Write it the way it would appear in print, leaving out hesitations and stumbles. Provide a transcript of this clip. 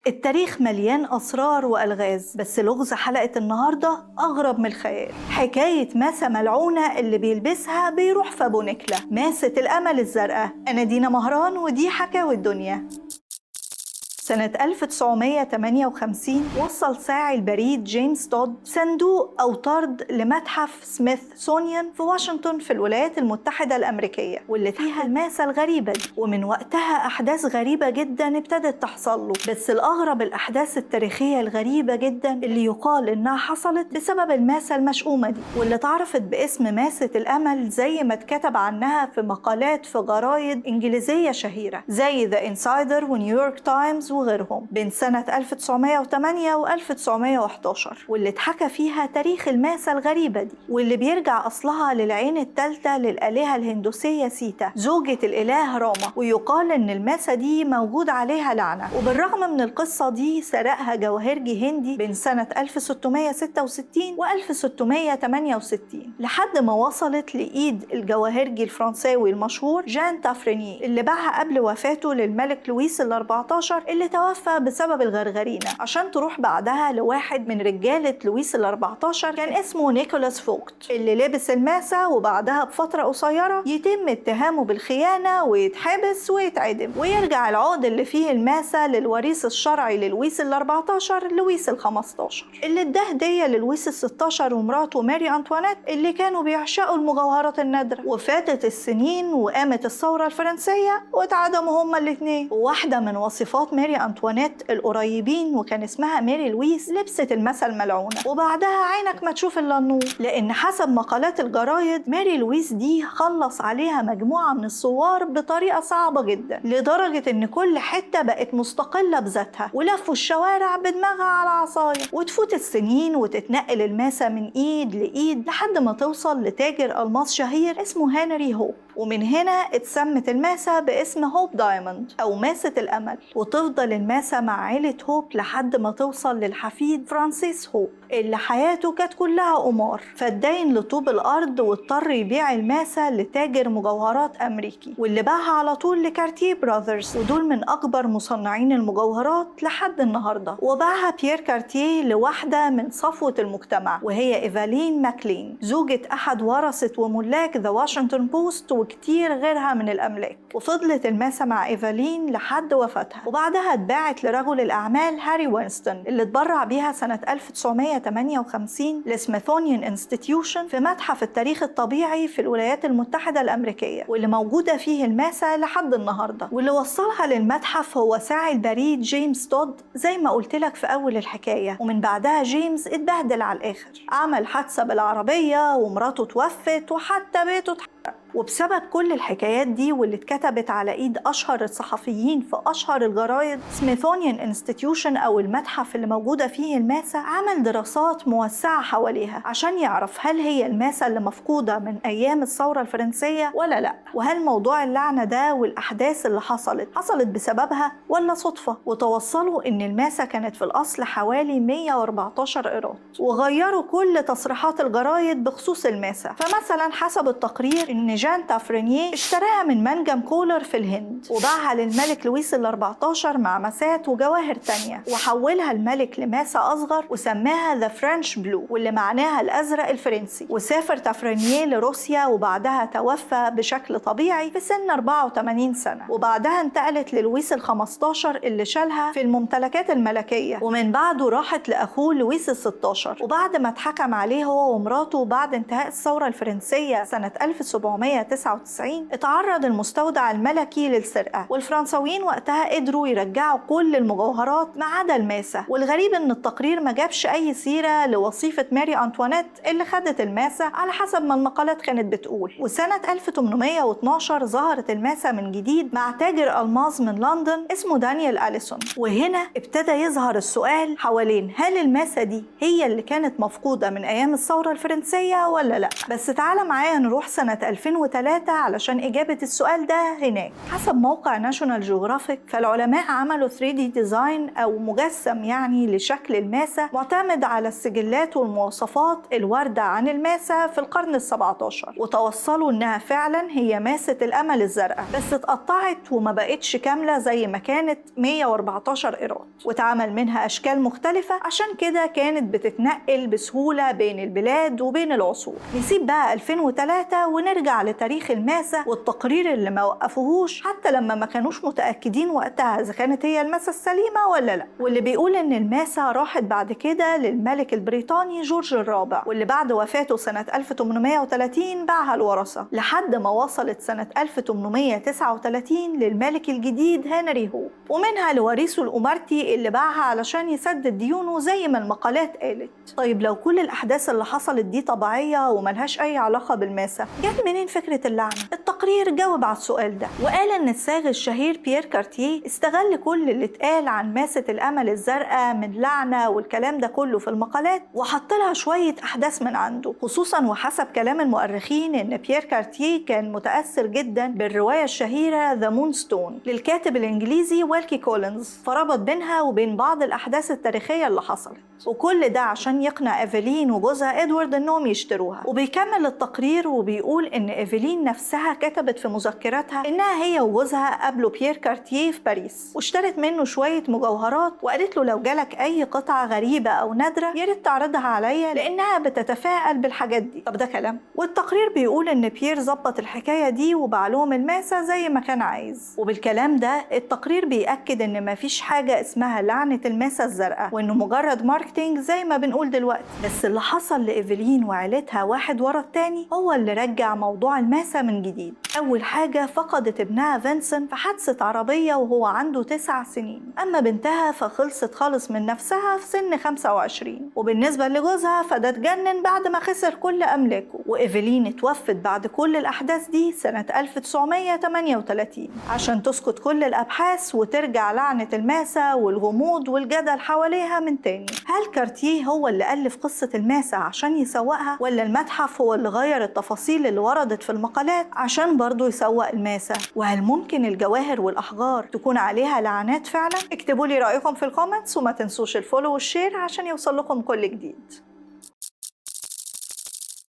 التاريخ مليان أسرار وألغاز، بس لغز حلقة النهاردة أغرب من الخيال. حكاية ماسة ملعونة اللي بيلبسها بيروح في أبو نكلة، ماسة الأمل الزرقاء. أنا دينا مهران ودي حكاوي الدنيا. سنة 1958 وصل ساعي البريد جيمس تود صندوق أو طرد لمتحف سميثسونيان في واشنطن في الولايات المتحدة الأمريكية، واللي فيها الماسة الغريبة دي. ومن وقتها أحداث غريبة جدا ابتدت تحصل له، بس الأغرب الأحداث التاريخية الغريبة جدا اللي يقال إنها حصلت بسبب الماسة المشؤومة دي، واللي اتعرفت باسم ماسة الأمل زي ما اتكتب عنها في مقالات في جرايد إنجليزية شهيرة زي ذا انسايدر ونيويورك تايمز وغيرهم بين سنة 1908 و 1911، واللي اتحكى فيها تاريخ الماسة الغريبة دي، واللي بيرجع أصلها للعين الثالثة للآلهة الهندوسية سيتا زوجة الإله راما. ويقال إن الماسة دي موجود عليها لعنة، وبالرغم من القصة دي سرقها جواهرجي هندي بين سنة 1666 و 1668 لحد ما وصلت لإيد الجواهرجي الفرنساوي المشهور جان تافريني، اللي باعها قبل وفاته للملك لويس ال14 اللي توفى بسبب الغرغرينة، عشان تروح بعدها لواحد من رجالة لويس ال14 كان اسمه نيكولاس فوكت، اللي لبس الماسة وبعدها بفترة قصيرة يتم اتهامه بالخيانة ويتحبس ويتعدم، ويرجع العقد اللي فيه الماسة للوريث الشرعي للويس ال14 لويس ال15، اللي اداه هدية للويس ال16 ومراته ماري أنطوانيت اللي كانوا بيعشقوا المجوهرات النادرة. وفاتت السنين وقامت الثورة الفرنسية واتعدموا هما الاثنين. وواحدة من وصفات ماري أنطوانيت القريبين وكان اسمها ماري لويس لبست الماسة الملعونة، وبعدها عينك ما تشوف إلا النور، لأن حسب مقالات الجرايد ماري لويس دي خلص عليها مجموعة من الثوار بطريقة صعبة جدا، لدرجة إن كل حتة بقت مستقلة بذاتها ولفوا الشوارع بدماغها على عصاية. وتفوت السنين وتتنقل الماسة من إيد لإيد لحد ما توصل لتاجر ألماس شهير اسمه هنري هوب، ومن هنا اتسمت الماسة باسم هوب دايموند أو ماسة الأمل. وتفضل الماسة مع عيلة هوب لحد ما توصل للحفيد فرانسيس هوب اللي حياته كانت كلها قمار، فاتدين لطوب الأرض واضطر يبيع الماسة لتاجر مجوهرات أمريكي، واللي باعها على طول لكارتيه براذرز، ودول من أكبر مصنعين المجوهرات لحد النهاردة. وباعها بيير كارتيه لواحدة من صفوة المجتمع وهي إيفالين ماكلين زوجة أحد ورثة وملاك ذا واشنطن بوست وكتير غيرها من الأملاك. وفضلت الماسة مع إيفالين لحد وفاتها، وبعدها اتباعت لرجل الأعمال هاري وينستون اللي اتبرع بيها سنة 1958 لسميثونيان انستيتيوشن في متحف التاريخ الطبيعي في الولايات المتحدة الأمريكية، واللي موجودة فيه الماسة لحد النهاردة. واللي وصلها للمتحف هو ساعي البريد جيمس تود زي ما قلت لك في أول الحكاية. ومن بعدها جيمس اتبهدل على الآخر، عمل حادثة بالعربية ومراته توفت وحتى بيته اتحرق. وبسبب كل الحكايات دي واللي اتكتبت على ايد اشهر الصحفيين في اشهر الجرايد، سميثونيان انستيتيوشن او المتحف اللي موجوده فيه الماسه عمل دراسات موسعه حواليها عشان يعرف هل هي الماسه اللي مفقوده من ايام الثوره الفرنسيه ولا لا، وهل موضوع اللعنه ده والاحداث اللي حصلت بسببها ولا صدفه. وتوصلوا ان الماسه كانت في الاصل حوالي 114 قيراط، وغيروا كل تصريحات الجرايد بخصوص الماسه. فمثلا حسب التقرير ان جان تافرينيه اشتراها من منجم كولر في الهند وباعها للملك لويس ال14 مع ماسات وجواهر تانية، وحولها الملك لماسة أصغر وسماها ذا فرنش بلو واللي معناها الأزرق الفرنسي. وسافر تافرينيه لروسيا وبعدها توفى بشكل طبيعي في سن 84 سنة، وبعدها انتقلت للويس ال15 اللي شالها في الممتلكات الملكية، ومن بعده راحت لأخوه لويس ال16. وبعد ما اتحكم عليه هو ومراته بعد انتهاء الثورة الفرنسية سنة 1799 اتعرض المستودع الملكي للسرقة، والفرنساويين وقتها قدروا يرجعوا كل المجوهرات ما عدا الماسة. والغريب ان التقرير ما جابش اي سيرة لوصيفة ماري أنطوانيت اللي خدت الماسة على حسب ما المقالات كانت بتقول. وسنة 1812 ظهرت الماسة من جديد مع تاجر ألماس من لندن اسمه دانيال أليسون. وهنا ابتدى يظهر السؤال حوالين هل الماسة دي هي اللي كانت مفقودة من ايام الثورة الفرنسية ولا لا. بس تعال معايا نروح سنة 2001 2003 علشان إجابة السؤال ده هناك. حسب موقع ناشونال جيوغرافيك فالعلماء عملوا 3D ديزاين أو مجسم يعني لشكل الماسة معتمد على السجلات والمواصفات الواردة عن الماسة في القرن ال17، وتوصلوا إنها فعلا هي ماسة الأمل الزرقاء، بس اتقطعت وما بقتش كاملة زي ما كانت 114 قيراط، واتعمل منها أشكال مختلفة، عشان كده كانت بتتنقل بسهولة بين البلاد وبين العصور. نسيب بقى 2003 ونرجع لتاريخ الماسة والتقرير اللي ما وقفوهوش حتى لما ما كانوش متأكدين وقتها إذا كانت هي الماسة السليمة ولا لا، واللي بيقول إن الماسة راحت بعد كده للملك البريطاني جورج الرابع، واللي بعد وفاته سنة 1830 باعها الورثة لحد ما وصلت سنة 1839 للملك الجديد هنري هوب، ومنها لوريثه الأمارتي اللي باعها علشان يسدد ديونه زي ما المقالات قالت. طيب لو كل الأحداث اللي حصلت دي طبيعية وملهاش أي علاقة بالماسة، جت منين فكرة اللعنة؟ التقرير جاوب على السؤال ده وقال إن الصاغ الشهير بيير كارتيه استغل كل اللي اتقال عن ماسة الأمل الزرقاء من لعنة والكلام ده كله في المقالات وحط لها شوية أحداث من عنده، خصوصا وحسب كلام المؤرخين إن بيير كارتيه كان متأثر جدا بالرواية الشهيرة ذا مون ستون للكاتب الإنجليزي ويلكي كولينز، فربط بينها وبين بعض الأحداث التاريخية اللي حصلت، وكل ده عشان يقنع إيفلين وجوزها إدوارد إنهم يشتروها. وبيكمل التقرير وبيقول إن إيفلين نفسها كتبت في مذكراتها إنها هي وجوزها قابلوا بيير كارتيه في باريس واشترت منه شوية مجوهرات، وقالت له لو جالك أي قطعة غريبة أو نادرة يا ريت تعرضها عليا لأنها بتتفائل بالحاجات دي. طب ده كلام؟ والتقرير بيقول إن بيير ظبط الحكاية دي وباع لهم الماسة زي ما كان عايز. وبالكلام ده التقرير بيأكد إن مفيش حاجة اسمها لعنة الماسة الزرقاء وإنه مجرد ماركتينج زي ما بنقول دلوقتي، بس اللي حصل لإيفلين وعيلتها واحد ورا التاني هو اللي رجع موضوع الماسة من جديد. أول حاجة فقدت ابنها فينسنت في حادثة عربية وهو عنده 9 سنين، أما بنتها فخلصت خالص من نفسها في سن 25، وبالنسبة لجوزها فده اتجنن بعد ما خسر كل أملاكه. وإيفلين اتوفت بعد كل الأحداث دي سنة 1938 عشان تسقط كل الأبحاث وترجع لعنة الماسة والغموض والجدل حواليها من تاني. هل كارتيه هو اللي ألف قصة الماسة عشان يسوقها، ولا المتحف هو اللي غير التفاصيل اللي وردت في المقالات عشان برضو يسوق الماسة؟ وهل ممكن الجواهر والأحجار تكون عليها لعنات فعلا؟ اكتبوا لي رأيكم في الكومنتس وما تنسوش الفولو والشير عشان يوصل لكم كل جديد.